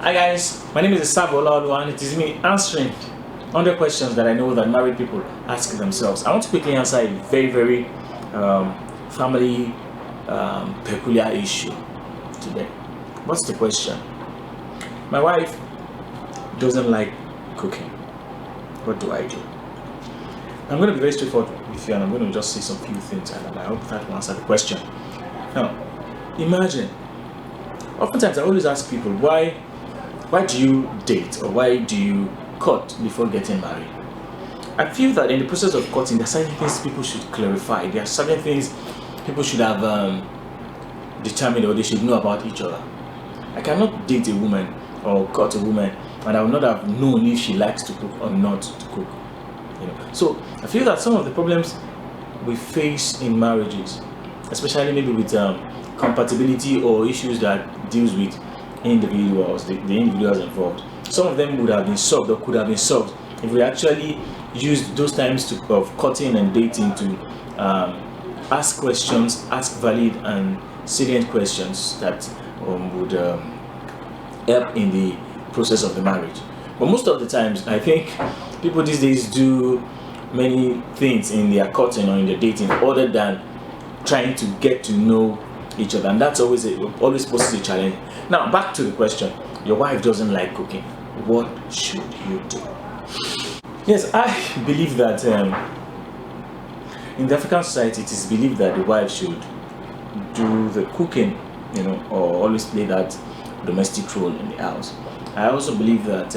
Hi guys, my name is Asirvo, and it is me answering 100 questions that I know that married people ask themselves. I want to quickly answer a very family peculiar issue today. What's the question? My wife doesn't like cooking. What do I do? I'm going to be very straightforward with you, and I'm going to just say some few things, and I hope that will answer the question. Now, imagine, oftentimes I always ask people, why do you date, or why do you court before getting married? I feel that in the process of courting, there are certain things people should clarify. There are certain things people should have determined, or they should know about each other. I cannot date a woman or court a woman and I will not have known if she likes to cook or not to cook. So I feel that some of the problems we face in marriages, especially maybe with compatibility or issues that deals with individuals, the individuals involved, some of them would have been solved or could have been solved if we actually used those times of courting and dating to ask questions, ask valid and salient questions that would help in the process of the marriage. But most of the times, I think people these days do many things in their courting or in their dating other than trying to get to know each other, and that's always poses a challenge. Now, back to the question: your wife doesn't like cooking. What should you do? Yes, I believe that in the African society, it is believed that the wife should do the cooking, or always play that domestic role in the house. I also believe that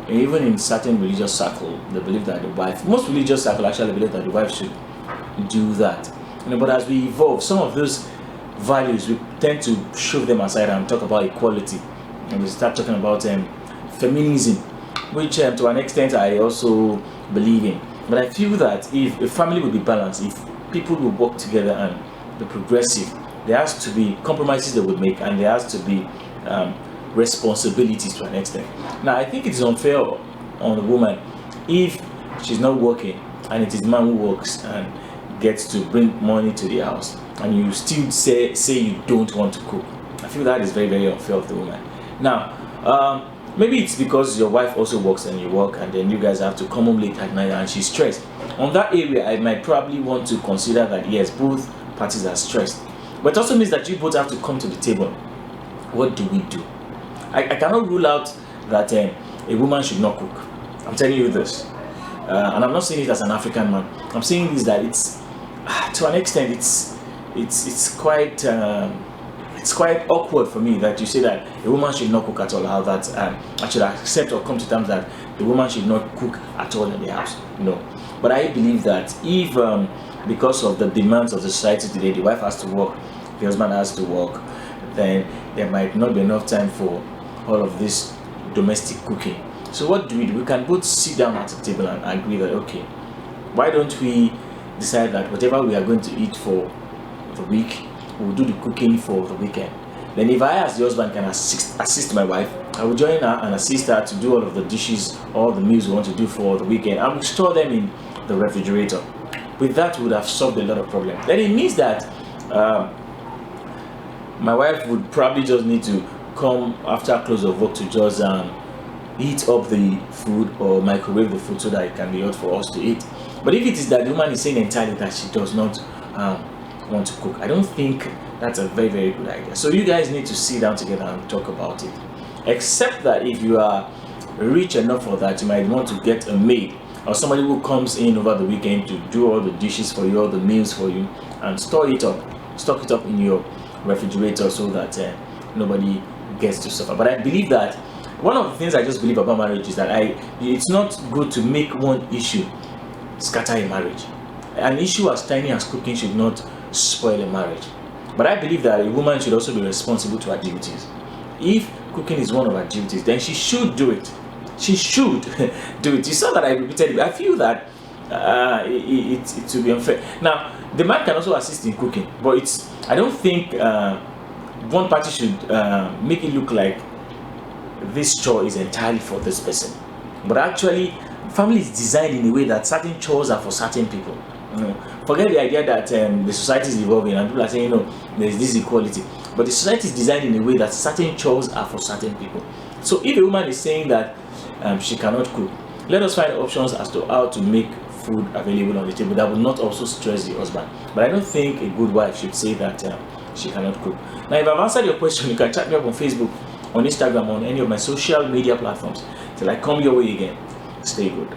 even in certain religious circles, they believe that most religious circles actually believe that the wife should do that. But as we evolve, some of those values, we tend to shove them aside and talk about equality, and we start talking about feminism, which to an extent I also believe in. But I feel that if a family will be balanced, if people will work together and be progressive, there has to be compromises they would make, and there has to be responsibilities to an extent. Now, I think it is unfair on a woman if she's not working and it is the man who works and gets to bring money to the house, and you still say you don't want to cook. I feel that is very unfair of the woman. Now, maybe it's because your wife also works and you work, and then you guys have to come home late at night and she's stressed. On that area, I might probably want to consider that yes, both parties are stressed, but it also means that you both have to come to the table. What do we do? I cannot rule out that a woman should not cook. I'm telling you this, and I'm not saying it as an African man. I'm saying this that it's to an extent it's quite awkward for me that you say that a woman should not cook at all. How that I should accept or come to terms that the woman should not cook at all in the house. No, but I believe that if because of the demands of the society today, the wife has to work, the husband has to work, then there might not be enough time for all of this domestic cooking. So what do? We can both sit down at the table and agree that, okay, why don't we decide that whatever we are going to eat for the week, we'll do the cooking for the weekend. Then if I, as the husband, can assist my wife, I will join her and assist her to do all of the dishes, all the meals we want to do for the weekend. I will store them in the refrigerator. With that, we would have solved a lot of problems. Then it means that my wife would probably just need to come after close of work to just heat up the food or microwave the food so that it can be hot for us to eat. But if it is that the woman is saying entirely that she does not want to cook, I don't think that's a very good idea. So you guys need to sit down together and talk about it. Except that if you are rich enough for that, you might want to get a maid or somebody who comes in over the weekend to do all the dishes for you, all the meals for you, and stock it up in your refrigerator so that nobody gets to suffer. But I believe that one of the things I just believe about marriage is that it's not good to make one issue scatter a marriage. An issue as tiny as cooking should not spoil a marriage. But I believe that a woman should also be responsible to her duties. If cooking is one of her duties, then she should do it. She should do it. You saw that I repeated it. I feel that it will be unfair. Now, the man can also assist in cooking, but I don't think one party should make it look like this chore is entirely for this person. But actually, family is designed in a way that certain chores are for certain people. Forget the idea that the society is evolving and people are saying, no, there's this equality. But the society is designed in a way that certain chores are for certain people. So if a woman is saying that she cannot cook, let us find options as to how to make food available on the table that will not also stress the husband. But I don't think a good wife should say that she cannot cook. Now, if I've answered your question, you can chat me up on Facebook, on Instagram, on any of my social media platforms. Till I come your way again, stay good.